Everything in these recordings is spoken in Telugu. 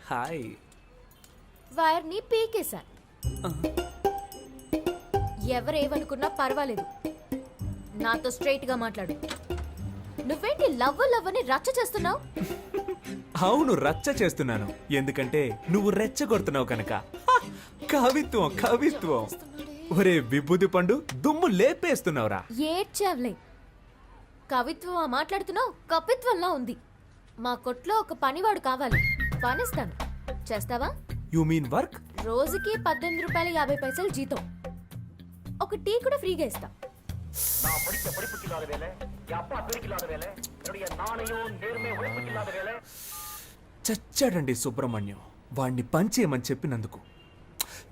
హాయ్. వైర్ని పీకేశా. ఎవరేమనుకున్నా పర్వాలేదు, నాతో స్ట్రైట్ గా మాట్లాడు. నువ్వేంటి లవ్ లవ్ అని రచ్చ చేస్తున్నావు? అవును, రచ్చ చేస్తున్నాను. ఎందుకంటే నువ్వు రెచ్చగొడుతున్నావు కనుక. కవిత్వం కవిత్వం. ఒరే విభూతి పండు, దుమ్ము లేపేస్తున్నావురా. ఏడ్చావ్లే. కవిత్వం మాట్లాడుతున్నావు, కవిత్వంలా ఉంది. మా కొట్లో ఒక పనివాడు కావాలి, పనిస్తాను. చేస్తావా? You mean work? రోజుకి 18 రూపాయలు 50 పైసలు జీతం. ఒక టీ కూడా ఫ్రీగా ఇస్తా. చచ్చాడండి సుబ్రహ్మణ్యం, వాడిని పంచేయమని చెప్పినందుకు.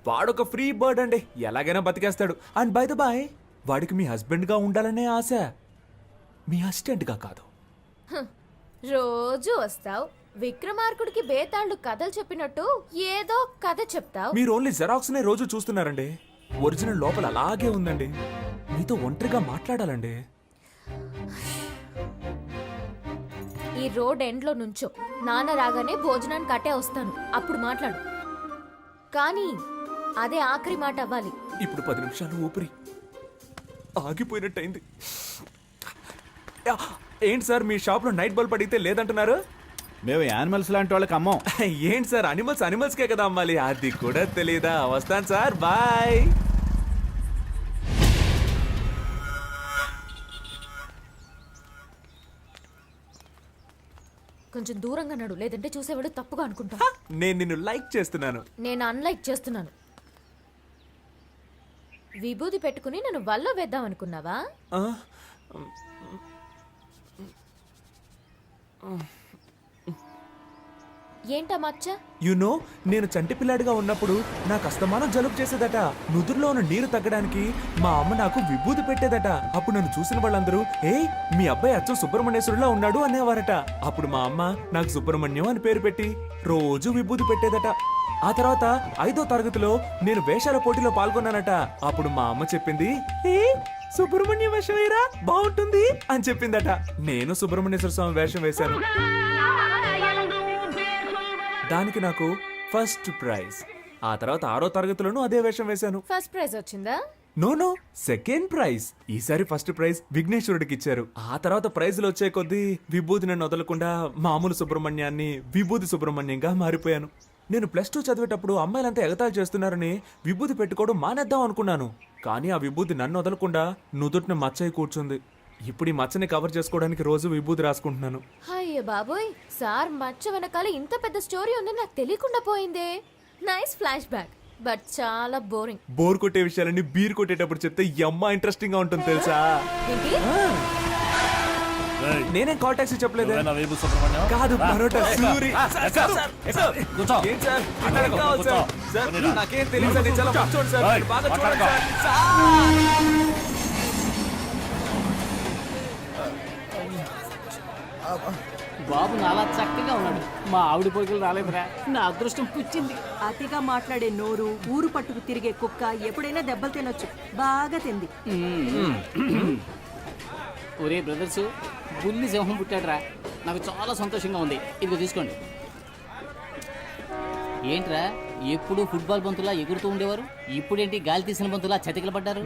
వాడొక ఫ్రీ బర్డ్ అండి, ఎలాగైనా బతికేస్తాడు. అండ్ బై ద బాయ్, వాడికి మీ హస్బెండ్ గా ఉండాలనే ఆశ, మీ అసిస్టెంట్ గా కాదు. రోజు వస్తావు, విక్రమార్కుడికి బేతాళుడు కథలు చెప్పినట్టు ఏదో కథ చెప్తావు. మీరు ఓన్లీ జెరాక్స్ నే రోజు చూస్తున్నారండి. ఒరిజినల్ లోపల అలాగే ఉందండి. మీతో ఒంటరిగా మాట్లాడాలండి. ఈ రోడ్ ఎండ్ లో నుంచో, నాన్న రాగానే భోజనానికి కట్టే వస్తాను, అప్పుడు మాట్లాడు. కానీ అదే ఆఖరి మాట అవ్వాలి. ఇప్పుడు 10 నిమిషాలు ఊపిరి ఆగిపోయినట్టయింది. ఏంటి సార్, మీ షాప్ లో నైట్ బల్బ్ అడిగితే లేదంటున్నారు? మేము యానిమల్స్ లాంటి వాళ్ళకి అమ్మం. ఏంటి సార్, అనిమల్స్కే కదా అమ్మాలి, అది కూడా తెలీదా? వస్తాను సార్, బాయ్. కొంచెం దూరంగా నడు, లేదంటే చూసేవాడు తప్పుగా అనుకుంటా. నేను నిన్ను లైక్ చేస్తున్నాను. నేను అన్లైక్ చేస్తున్నాను. విభూది పెట్టుకుని నన్ను వల్ల వేద్దాం అనుకున్నావా? ఏంటా మచ్చ? యునో, నేను చంటి పిల్లాడిగా ఉన్నప్పుడు నాకు అస్తమానం జలుబు చేసేదట. నుదురులో ఉన్న నీరు తగ్గడానికి మా అమ్మ నాకు విభూతి పెట్టేదట. అప్పుడు నన్ను చూసిన వాళ్ళందరూ, ఏయ్ మీ అబ్బాయి అచ్చం సుబ్రహ్మణ్యేశ్వరులా ఉన్నాడు అనేవారట. అప్పుడు మా అమ్మ నాకు సుబ్రహ్మణ్యం అని పేరు పెట్టి రోజు విభూతి పెట్టేదట. ఆ తర్వాత 5వ తరగతిలో నేను వేషాల పోటీలో పాల్గొన్నానట. అప్పుడు మా అమ్మ చెప్పింది, ఏ సుబ్రహ్మణ్యం వేషం వేయరా, బాగుంటుంది అని చెప్పిందట. నేను సుబ్రహ్మణ్యేశ్వర స్వామి వేషం వేశాను. దానికి నాకు ఫస్ట్ ప్రైజ్. ఆ తర్వాత 6వ తరగతిలోనూ అదే వేషం వేశాను. ఫస్ట్ ప్రైజ్ వచ్చిందా? No, second prize. ఈసారి ఫస్ట్ ప్రైజ్ విఘ్నేశ్వరుడికి ఇచ్చారు. ఆ తర్వాత ప్రైజులు వచ్చే కొద్దీ విభూతి నన్ను వదలకుండా మామూలు సుబ్రహ్మణ్యాన్ని విభూతి సుబ్రహ్మణ్యంగా మారిపోయాను. నేను +2 చదివేటప్పుడు అమ్మాయిలంతా ఎగతాళి చేస్తున్నారని విభూతి పెట్టుకోవడం మానేద్దాం అనుకున్నాను. కానీ ఆ విభూతి నన్ను వదలకుండా నుదుటిని మచ్చయి కూర్చుంది. ఇప్పుడు ఈ మచ్చని కవర్ చేసుకోవడానికి రోజు విభూతి రాసుకుంటున్నాను. అయ్యో బాబోయ్, సార్ మచ్చ వెనకాల ఇంత పెద్ద స్టోరీ ఉందని నాకు తెలియకుండా పోయిందే. నైస్ ఫ్లాష్ బ్యాక్, బట్ చాలా బోరింగ్. బోర్ కొట్టే విషయాలన్నీ బీర్ కొట్టేటప్పుడు చెప్తే యమ్మా ఇంట్రెస్టింగ్ గా ఉంటుంది తెలుసా? నేనేం కాల్ టాక్సీ చెప్పలేదు. కాదు, పరోటా సూరి. నాకేం తెలియదు, చాలా కూర్చోండి సార్, బాగా చూడండి సార్. బాబు నాలా చక్కగా ఉన్నాడు, మా ఆవిడ పోలికలు రాలేదురా. నా అదృష్టం పుచ్చింది. అతిగా మాట్లాడే నోరు, ఊరు పట్టుకు తిరిగే కుక్క ఎప్పుడైనా దెబ్బలు తినొచ్చు, బాగా తింది. ఒరే బ్రదర్స్, బుల్లి సింహం పుట్టాడురా, నాకు చాలా సంతోషంగా ఉంది. ఇదిగో తీసుకోండి. ఏంట్రా, ఎప్పుడు ఫుట్బాల్ బంతులా ఎగురుతూ ఉండేవారు, ఇప్పుడేంటి గాలి తీసిన బంతులా చతికిల పడ్డారు?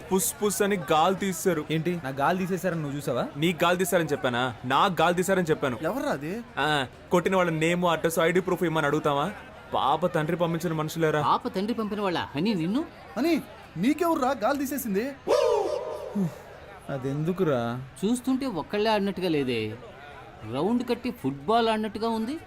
పుస్ పుస్ అని గాలి తీశారు. ఏంటి, నా గాలి తీసేశారని నువ్వు చూసావా? నీకు గాలి తీశారని చెప్పానా? నాకు గాలి తీశారని చెప్పాను. ఎవర్రా అది? కొట్టిన వాళ్ళ నేమ్, అడ్రస్, ఐడి ప్రూఫ్ ఇమ్మని అడుగుతావా? పాప తండ్రి పంపించిన మనుషులేరా. పాప తండ్రి పంపిన వాళ్ళ అని నిన్ను అని నీకెవర్రా గాలి తీసేసింది? అదెందుకురా? చూస్తుంటే ఒక్కళ్ళే ఆడినట్టుగా లేదే, రౌండ్ కట్టి ఫుట్బాల్ ఆడినట్టుగా ఉంది.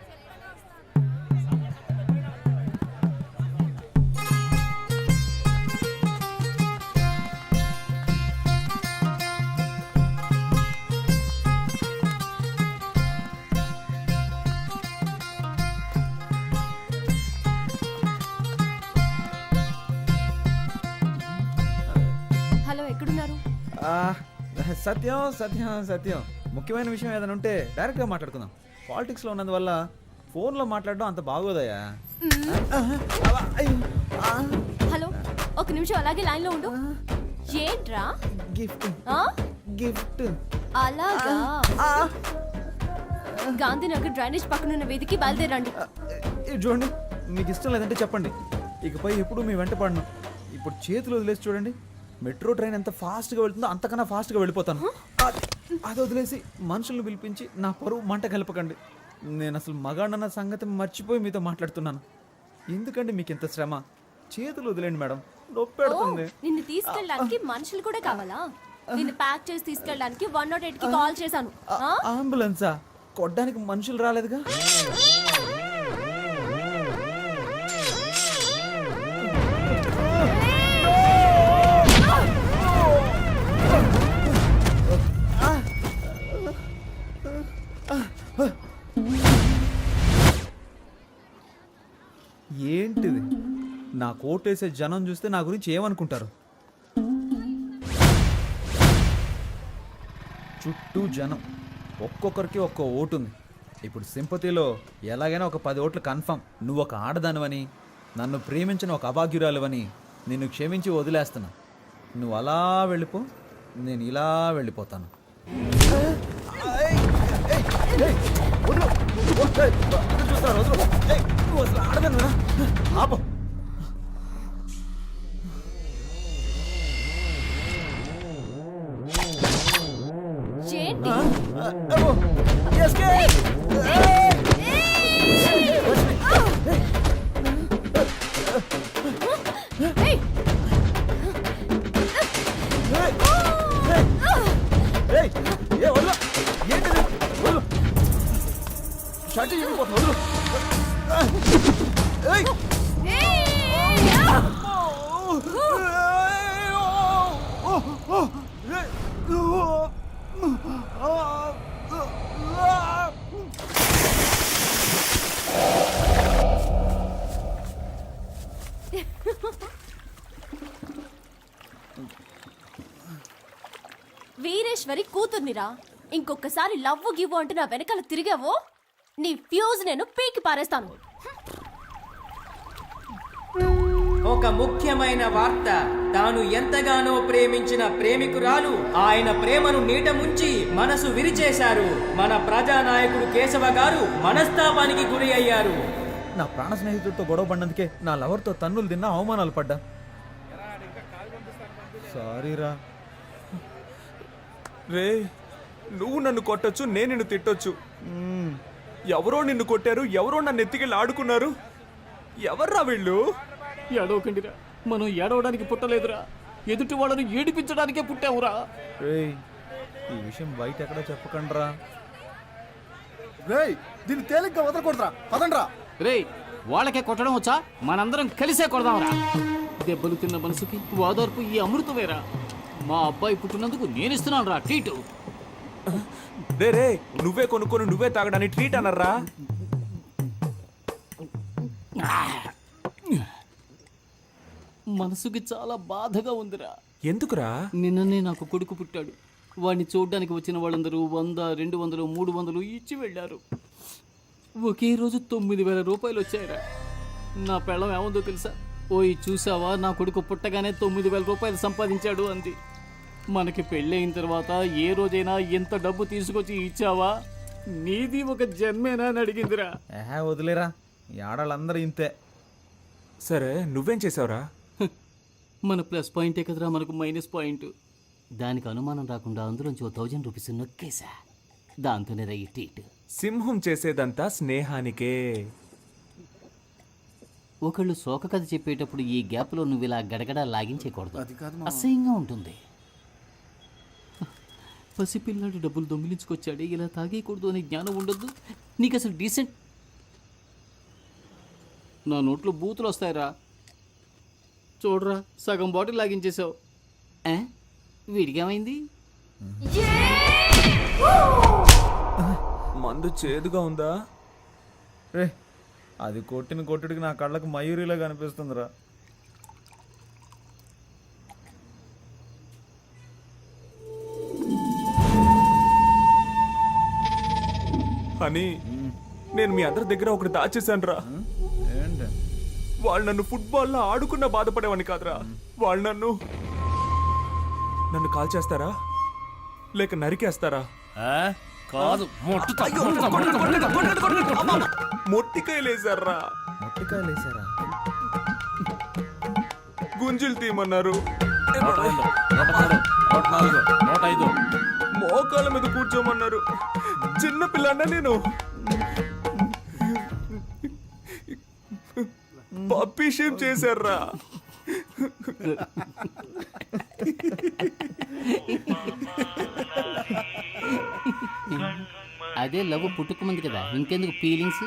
హలో, ఎక్కడున్నారు? సత్యం సత్యం సత్యం, ముఖ్యమైన విషయం ఏదైనా ఉంటే డైరెక్ట్గా మాట్లాడుకుందాం. పాలిటిక్స్లో ఉన్నందువల్ల ఫోన్లో మాట్లాడడం అంత బాగోదయా. హలో, ఒక నిమిషం అలాగే లైన్ లో ఉండు. ఏంట్రా? Gift gift. అలాగా. గాంధీనగర్ డ్రైనేజ్ పక్కనున్న వీధికి బయలుదేరండి. ఇది చూడండి, మీకు ఇష్టం లేదంటే చెప్పండి, ఇకపై ఎప్పుడు మీ వెంట పడను. ఇప్పుడు చేతులు వదిలేసి చూడండి, మెట్రో ట్రైన్ ఎంత ఫాస్ట్గా వెళ్తుందో అంతకన్నా ఫాస్ట్గా వెళ్ళిపోతాను. అది వదిలేసి మనుషులను పిలిపించి నా పరువు మంట కలపకండి. నేను అసలు మగాడన్న సంగతి మర్చిపోయి మీతో మాట్లాడుతున్నాను. ఎందుకండి మీకు ఇంత శ్రమ? చేతులు వదిలేండి మేడం, నొప్పి పెడుతుంది. నిన్ను తీసుకెళ్ళడానికి మనుషులు కూడా కావాలా? నిన్ను ప్యాక్ చేసి తీసుకెళ్ళడానికి 108 కి కాల్ చేశాను. అంబులెన్సా? కొట్టడానికి మనుషులు రాలేదుగా. ఏంటిది? నా కోటేసే జనం చూస్తే నా గురించి ఏమనుకుంటారు? చుట్టూ జనం, ఒక్కొక్కరికి ఒక్కో ఓటు ఉంది. ఇప్పుడు సింపతిలో ఎలాగైనా ఒక 10 ఓట్లు కన్ఫర్మ్. నువ్వు ఒక ఆడదానివని, నన్ను ప్రేమించిన ఒక అభాగ్యురాలువని నిన్ను క్షమించి వదిలేస్తున్నా. నువ్వు అలా వెళ్ళిపో, నేను ఇలా వెళ్ళిపోతాను. ఏంటి? ఏయ్! వీరేశ్వరి కూతుర్నిరా. ఇంకొకసారి లవ్వు గివ్వు అంటూ నా వెనకాల తిరిగావో నీ ఫ్యూజ్ నేను పీకి పారేస్తాను. ఒక ముఖ్యమైన వార్త. తాను ఎంతగానో ప్రేమించిన ప్రేమికురాలు ఆయన ప్రేమను నీట ముంచి మనసు విరిచేశారు. మన ప్రజానాయకుడు కేశవ గారు మనస్తాపానికి గురి అయ్యారు. నా ప్రాణ స్నేహితుడితో గొడవ పడినందుకే నా లవర్తో తన్నులు తిన్నా, అవమానాలు పడ్డా. సారీరా. రే, నువ్వు నన్ను కొట్టొచ్చు, నేను నిన్ను తిట్టొచ్చు. ఎవరో నిన్ను కొట్టారు, ఎవరో నన్ను ఎత్తికెళ్ళి ఆడుకున్నారు. ఎవర్రా వీళ్ళు? ఏడవకండిరా, మనం ఏడవడానికి పుట్టలేదురా, ఎదుటి వాళ్ళని ఏడిపించడానికే పుట్టావురా. రేయ్, ఈ విషయం బయట ఎక్కడ చెప్పకండ్రా. రేయ్, దీన్ని తేలిగ్గా వదలకూడదురా, పదండ్రా. రేయ్, వాళ్ళకే కొట్టడం వచ్చా? మనందరం కలిసే కొడదాంరా. దెబ్బలు తిన్న మనసుకి ఓదార్పు ఈ అమృతమేరా. మా అబ్బాయి పుట్టినందుకు నేనిస్తున్నాను రా ట్రీటు. రే రే, నువ్వే కొనుక్కొని నువ్వే తాగడానికి ట్రీట్ అనర్రా. మనసుకి చాలా బాధగా ఉందిరా. ఎందుకురా? నిన్ననే నాకు కొడుకు పుట్టాడు. వాడిని చూడ్డానికి వచ్చిన వాళ్ళందరూ 100, 200, 300 ఇచ్చి వెళ్ళారు. ఒకే రోజు 9,000 రూపాయలు వచ్చాయిరా. నా పెళ్ళం ఏముందో తెలుసా? ఓయ్ చూసావా, నా కొడుకు పుట్టగానే 9,000 రూపాయలు సంపాదించాడు అంది. మనకి పెళ్ళయిన తర్వాత ఏ రోజైనా ఎంత డబ్బు తీసుకొచ్చి ఇచ్చావా? నీది ఒక జన్మేనా అని అడిగిందిరా. వదిలేరా, ఈ ఆడాళ్ళందరూ ఇంతే. సరే, నువ్వేం చేసావురా? మన ప్లస్ పాయింటే కదరా మనకు మైనస్ పాయింట్. దానికి అనుమానం రాకుండా అందులోంచి 1000 రూపీస్ నొక్కేసా. దాంతోనే రయ్యి ట్రీట్. సింహం చేసేదంతా స్నేహానికే. ఒకళ్ళు శోక కథ చెప్పేటప్పుడు ఈ గ్యాప్లో నువ్వు ఇలా గడగడ లాగించేయకూడదు, అసహ్యంగా ఉంటుంది. పసిపిల్లాడు డబ్బులు దొంగిలించుకొచ్చాడే, ఇలా తాగేయకూడదు అనే జ్ఞానం ఉండొద్దు నీకు అసలు. డీసెంట్. నా నోట్లో బూతులు వస్తాయిరా. చూడరా, సగం బాటిల్ లాగించేసావు. వీడికేమైంది? మందు చేదుగా ఉందా? రే, అది కొట్టిన కొట్టుడికి నా కళ్ళకు మయూరిలా కనిపిస్తుందిరా. అని నేను మీ అందరి దగ్గర ఒకటి దాచేశాను రా. ఏంటి? వాళ్ళు నన్ను ఫుట్బాల్లో ఆడుకున్న బాధపడేవాడిని కాదురా. వాళ్ళు నన్ను కాల్ చేస్తారా లేక నరికేస్తారా? కాదు మొట్టుతా మొట్టికాయలేసారా? మొట్టికాయలు వేసారా? గుంజులు తీయమన్నారు. 102, 103, 104, 105. మోకాళ్ళ మీద కూర్చోమన్నారు. చిన్న పిల్లన్నా నేను. పప్పీ షేప్ చేశారా? అదే లవ్ పుట్టుకుమంది కదా, ఇంకెందుకు ఫీలింగ్స్?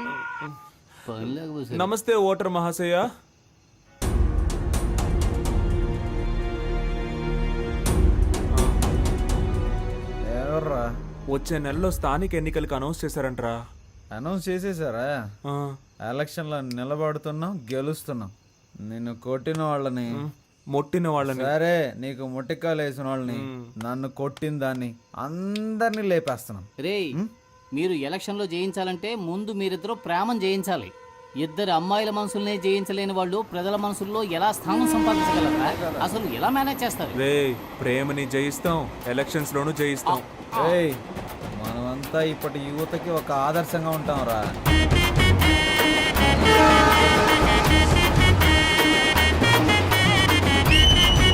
పనిలేకపోతే నమస్తే ఓటర్ మహాశయ. ఎవర్రా? వచ్చే నెలలో స్థానిక ఎన్నికలకు అనౌన్స్ చేశారంట్రా. అనౌన్స్ చేసేసారా? ఆ, ఎలక్షన్లో నిలబడుతున్నాం, గెలుస్తున్నాం. నిన్ను కొట్టిన వాళ్ళని, మొట్టిన వాళ్ళని. సరే నీకు మొట్టికాయలు వేసిన వాళ్ళని, నన్ను కొట్టిన దాన్ని అందరినీ లేపేస్తున్నాం. రేయ్, మీరు ఎలక్షన్లో జయించాలంటే ముందు మీరిద్దరూ ప్రేమను జయించాలి. ఇద్దరు అమ్మాయిల మనసుల్నే జయించలేని వాళ్ళు ప్రజల మనసుల్లో ఎలా స్థానం సంపాదించగలరా? అసలు ఎలా మేనేజ్ చేస్తారు? రే, ప్రేమని జయిస్తాం, ఎలక్షన్స్ లోను జయిస్తాం. ఏయ్, మనమంతా ఇప్పటి యువతకి ఒక ఆదర్శంగా ఉంటాం రా.